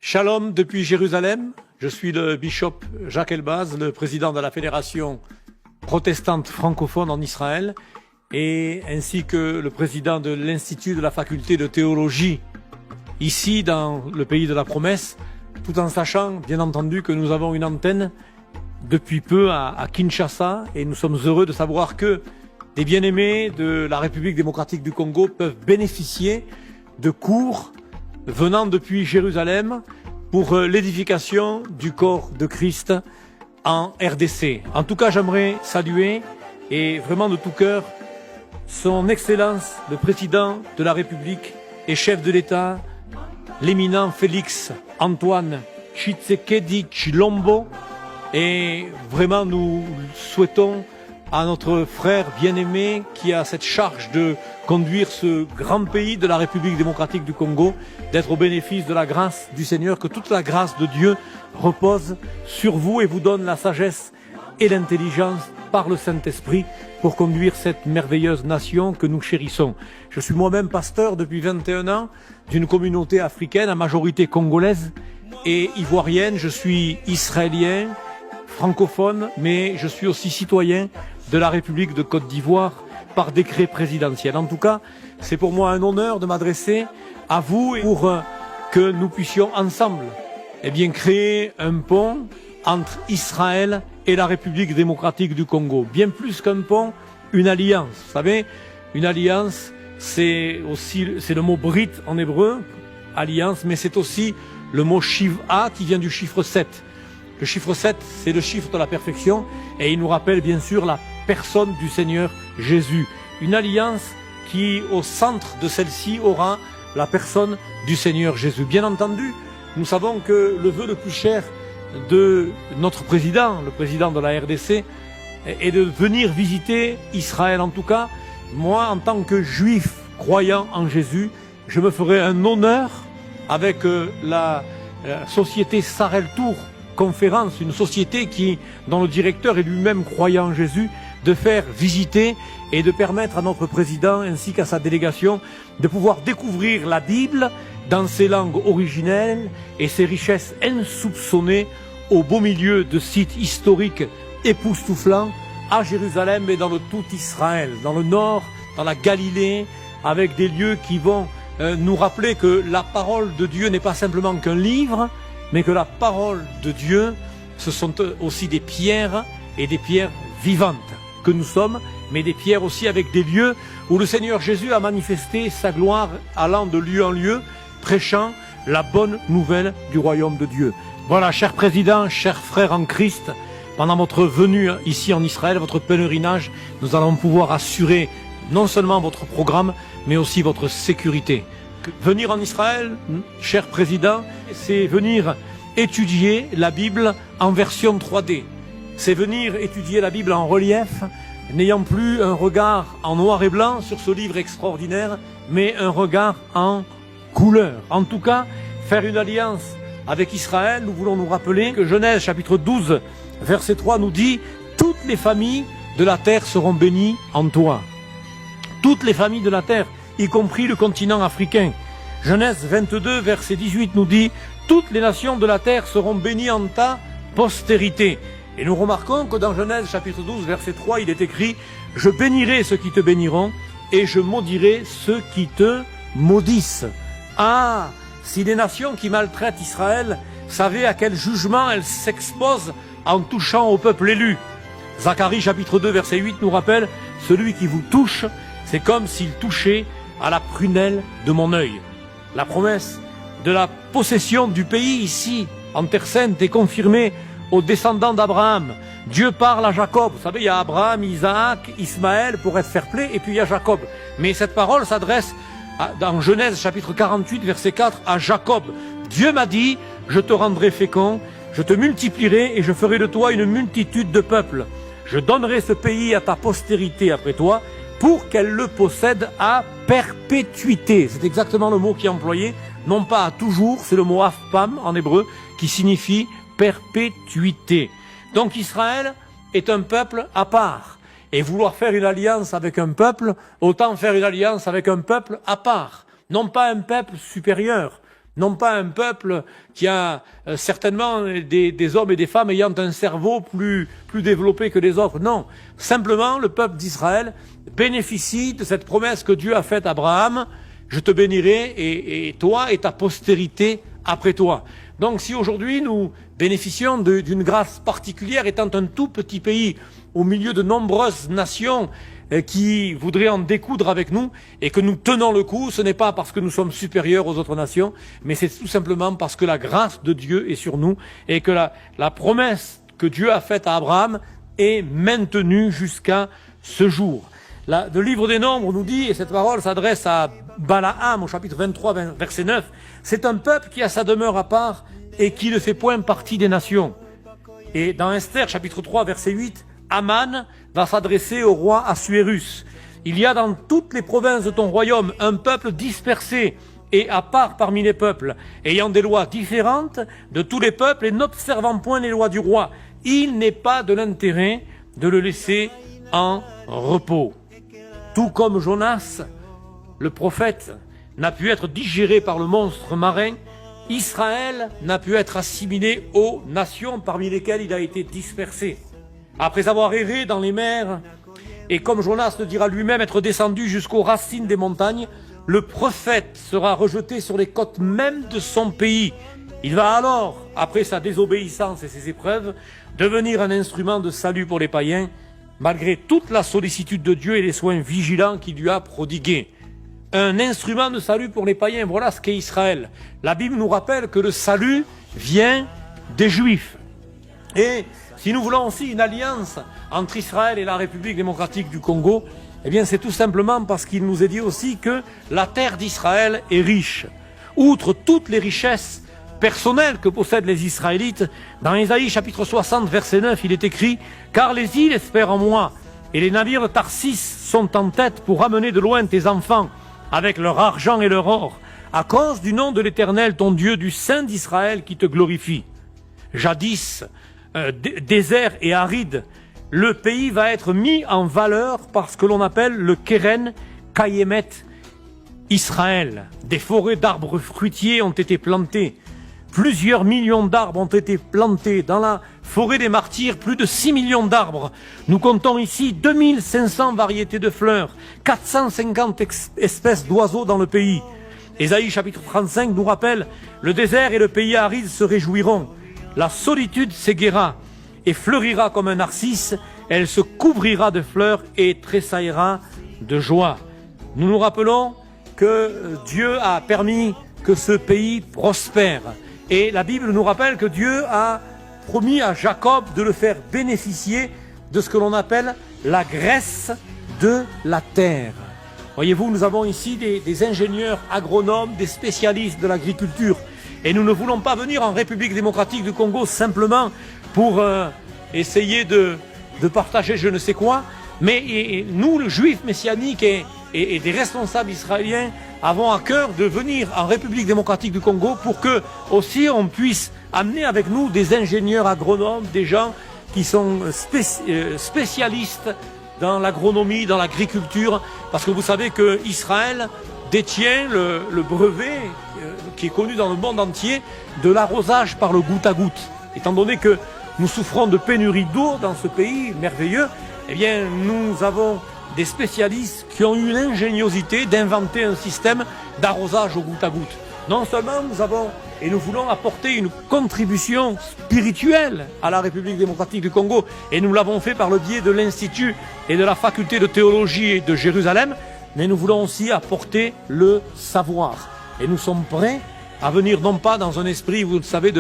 Shalom depuis Jérusalem, je suis le bishop Jacques Elbaz, le président de la Fédération protestante francophone en Israël, et ainsi que le président de l'Institut de la faculté de théologie ici dans le pays de la promesse, tout en sachant bien entendu que nous avons une antenne depuis peu à Kinshasa, et nous sommes heureux de savoir que des bien-aimés de la République démocratique du Congo peuvent bénéficier de cours venant depuis Jérusalem pour l'édification du corps de Christ en RDC. En tout cas, j'aimerais saluer, et vraiment de tout cœur, son Excellence, le Président de la République et chef de l'État, l'éminent Félix Antoine Tshisekedi Tshilombo. Et vraiment, nous souhaitons à notre frère bien-aimé qui a cette charge de conduire ce grand pays de la République démocratique du Congo, d'être au bénéfice de la grâce du Seigneur, que toute la grâce de Dieu repose sur vous et vous donne la sagesse et l'intelligence par le Saint-Esprit pour conduire cette merveilleuse nation que nous chérissons. Je suis moi-même pasteur depuis 21 ans d'une communauté africaine à majorité congolaise et ivoirienne. Je suis israélien, francophone, mais je suis aussi citoyen de la République de Côte d'Ivoire par décret présidentiel. En tout cas, c'est pour moi un honneur de m'adresser à vous pour que nous puissions ensemble créer un pont entre Israël et la République démocratique du Congo. Bien plus qu'un pont, une alliance. Vous savez, une alliance, c'est le mot brit en hébreu, alliance, mais c'est aussi le mot shiv'a qui vient du chiffre 7. Le chiffre 7, c'est le chiffre de la perfection et il nous rappelle bien sûr la personne du Seigneur Jésus. Une alliance qui, au centre de celle-ci, aura la personne du Seigneur Jésus. Bien entendu, nous savons que le vœu le plus cher de notre président, le président de la RDC, est de venir visiter Israël. En tout cas, moi, en tant que juif croyant en Jésus, je me ferai un honneur avec la société Sarel Tour Conférence, une société dont le directeur est lui-même croyant en Jésus, de faire visiter et de permettre à notre président ainsi qu'à sa délégation de pouvoir découvrir la Bible dans ses langues originelles et ses richesses insoupçonnées au beau milieu de sites historiques époustouflants à Jérusalem et dans le tout Israël, dans le nord, dans la Galilée, avec des lieux qui vont nous rappeler que la parole de Dieu n'est pas simplement qu'un livre, mais que la parole de Dieu, ce sont aussi des pierres et des pierres vivantes que nous sommes, mais des pierres aussi avec des lieux où le Seigneur Jésus a manifesté sa gloire allant de lieu en lieu, prêchant la bonne nouvelle du royaume de Dieu. Voilà, cher président, chers frères en Christ, pendant votre venue ici en Israël, votre pèlerinage, nous allons pouvoir assurer non seulement votre programme, mais aussi votre sécurité. Venir en Israël, cher président, c'est venir étudier la Bible en version 3D. C'est venir étudier la Bible en relief, n'ayant plus un regard en noir et blanc sur ce livre extraordinaire, mais un regard en couleur. En tout cas, faire une alliance avec Israël, nous voulons nous rappeler que Genèse chapitre 12, verset 3 nous dit « Toutes les familles de la terre seront bénies en toi. » Toutes les familles de la terre, y compris le continent africain. Genèse 22, verset 18 nous dit « Toutes les nations de la terre seront bénies en ta postérité. » Et nous remarquons que dans Genèse chapitre 12, verset 3, il est écrit « Je bénirai ceux qui te béniront et je maudirai ceux qui te maudissent. » Ah, si les nations qui maltraitent Israël savaient à quel jugement elles s'exposent en touchant au peuple élu. Zacharie chapitre 2, verset 8 nous rappelle « Celui qui vous touche, c'est comme s'il touchait à la prunelle de mon œil. » La promesse de la possession du pays ici, en Terre Sainte, est confirmée aux descendants d'Abraham. Dieu parle à Jacob. Vous savez, il y a Abraham, Isaac, Ismaël pour être fair-play, et puis il y a Jacob. Mais cette parole s'adresse dans Genèse chapitre 48, verset 4, à Jacob. Dieu m'a dit, je te rendrai fécond, je te multiplierai et je ferai de toi une multitude de peuples. Je donnerai ce pays à ta postérité après toi, pour qu'elle le possède à perpétuité. C'est exactement le mot qui est employé, non pas à toujours, c'est le mot afpam en hébreu, qui signifie perpétuité. Donc Israël est un peuple à part. Et vouloir faire une alliance avec un peuple, autant faire une alliance avec un peuple à part. Non pas un peuple supérieur, Non pas un peuple qui a certainement des hommes et des femmes ayant un cerveau plus développé que les autres. Non, simplement le peuple d'Israël bénéficie de cette promesse que Dieu a faite à Abraham. Je te bénirai et toi et ta postérité après toi. Donc si aujourd'hui nous bénéficions d'une grâce particulière, étant un tout petit pays au milieu de nombreuses nations qui voudraient en découdre avec nous et que nous tenons le coup, ce n'est pas parce que nous sommes supérieurs aux autres nations, mais c'est tout simplement parce que la grâce de Dieu est sur nous et que la promesse que Dieu a faite à Abraham est maintenue jusqu'à ce jour. Le livre des Nombres nous dit, et cette parole s'adresse à Balaam au chapitre 23, verset 9, c'est un peuple qui a sa demeure à part et qui ne fait point partie des nations. Et dans Esther, chapitre 3, verset 8, Aman va s'adresser au roi Assuérus. Il y a dans toutes les provinces de ton royaume un peuple dispersé et à part parmi les peuples, ayant des lois différentes de tous les peuples et n'observant point les lois du roi. Il n'est pas de l'intérêt de le laisser en repos. Tout comme Jonas, le prophète, n'a pu être digéré par le monstre marin, Israël n'a pu être assimilé aux nations parmi lesquelles il a été dispersé. Après avoir erré dans les mers, et comme Jonas le dira lui-même, être descendu jusqu'aux racines des montagnes, le prophète sera rejeté sur les côtes même de son pays. Il va alors, après sa désobéissance et ses épreuves, devenir un instrument de salut pour les païens, malgré toute la sollicitude de Dieu et les soins vigilants qu'il lui a prodigués. Un instrument de salut pour les païens, voilà ce qu'est Israël. La Bible nous rappelle que le salut vient des Juifs. Et si nous voulons aussi une alliance entre Israël et la République démocratique du Congo, eh bien c'est tout simplement parce qu'il nous est dit aussi que la terre d'Israël est riche. Outre toutes les richesses personnelles que possèdent les Israélites, dans Ésaïe chapitre 60 verset 9, il est écrit « Car les îles espèrent en moi, et les navires de Tarsis sont en tête pour amener de loin tes enfants, avec leur argent et leur or, à cause du nom de l'Éternel, ton Dieu, du Saint d'Israël qui te glorifie. » Jadis, désert et aride, le pays va être mis en valeur par ce que l'on appelle le Keren Kayemet Israël. Des forêts d'arbres fruitiers ont été plantées. Plusieurs millions d'arbres ont été plantés. Dans la forêt des martyrs, plus de 6 millions d'arbres. Nous comptons ici 2500 variétés de fleurs, 450 espèces d'oiseaux dans le pays. Ésaïe chapitre 35 nous rappelle, le désert et le pays aride se réjouiront. La solitude s'égaira et fleurira comme un narcisse, elle se couvrira de fleurs et tressaillera de joie. Nous nous rappelons que Dieu a permis que ce pays prospère. Et la Bible nous rappelle que Dieu a promis à Jacob de le faire bénéficier de ce que l'on appelle la graisse de la terre. Voyez-vous, nous avons ici des ingénieurs agronomes, des spécialistes de l'agriculture. Et nous ne voulons pas venir en République démocratique du Congo simplement pour essayer de partager je ne sais quoi, mais nous, le juif messianique et des responsables israéliens, avons à cœur de venir en République démocratique du Congo pour que aussi on puisse amener avec nous des ingénieurs agronomes, des gens qui sont spécialistes dans l'agronomie, dans l'agriculture, parce que vous savez que Israël détient le brevet qui est connu dans le monde entier de l'arrosage par le goutte à goutte. Étant donné que nous souffrons de pénurie d'eau dans ce pays merveilleux, eh bien nous avons des spécialistes qui ont eu l'ingéniosité d'inventer un système d'arrosage au goutte à goutte. Non seulement nous avons et nous voulons apporter une contribution spirituelle à la République démocratique du Congo, et nous l'avons fait par le biais de l'Institut et de la faculté de théologie de Jérusalem, mais nous voulons aussi apporter le savoir. Et nous sommes prêts à venir non pas dans un esprit, vous le savez,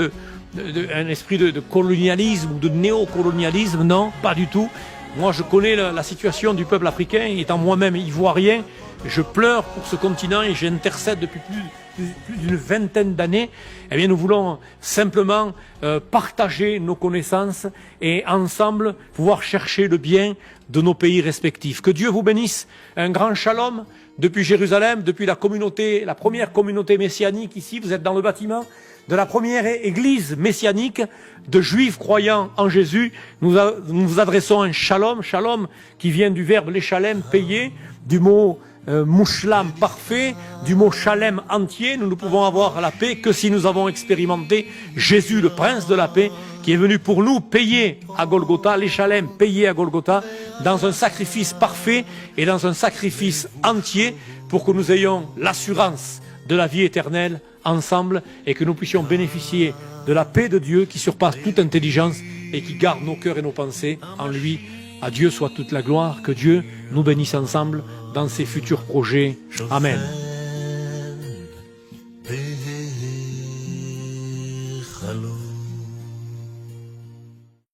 un esprit de colonialisme ou de néocolonialisme, non, pas du tout. Moi, je connais la situation du peuple africain, étant moi-même ivoirien, je pleure pour ce continent et j'intercède depuis plus d'une vingtaine d'années. Eh bien, nous voulons simplement partager nos connaissances et ensemble pouvoir chercher le bien de nos pays respectifs. Que Dieu vous bénisse. Un grand shalom depuis Jérusalem, depuis la première communauté messianique ici. Vous êtes dans le bâtiment de la première église messianique de juifs croyants en Jésus. Nous vous adressons un shalom, shalom qui vient du verbe l'échalem, payer, du mot mouchlam parfait, du mot shalem entier. Nous ne pouvons avoir la paix que si nous avons expérimenté Jésus, le prince de la paix, qui est venu pour nous payer à Golgotha, les shalem payés à Golgotha, dans un sacrifice parfait et dans un sacrifice entier, pour que nous ayons l'assurance de la vie éternelle ensemble et que nous puissions bénéficier de la paix de Dieu qui surpasse toute intelligence et qui garde nos cœurs et nos pensées en lui. À Dieu soit toute la gloire, que Dieu nous bénisse ensemble dans ses futurs projets. Amen.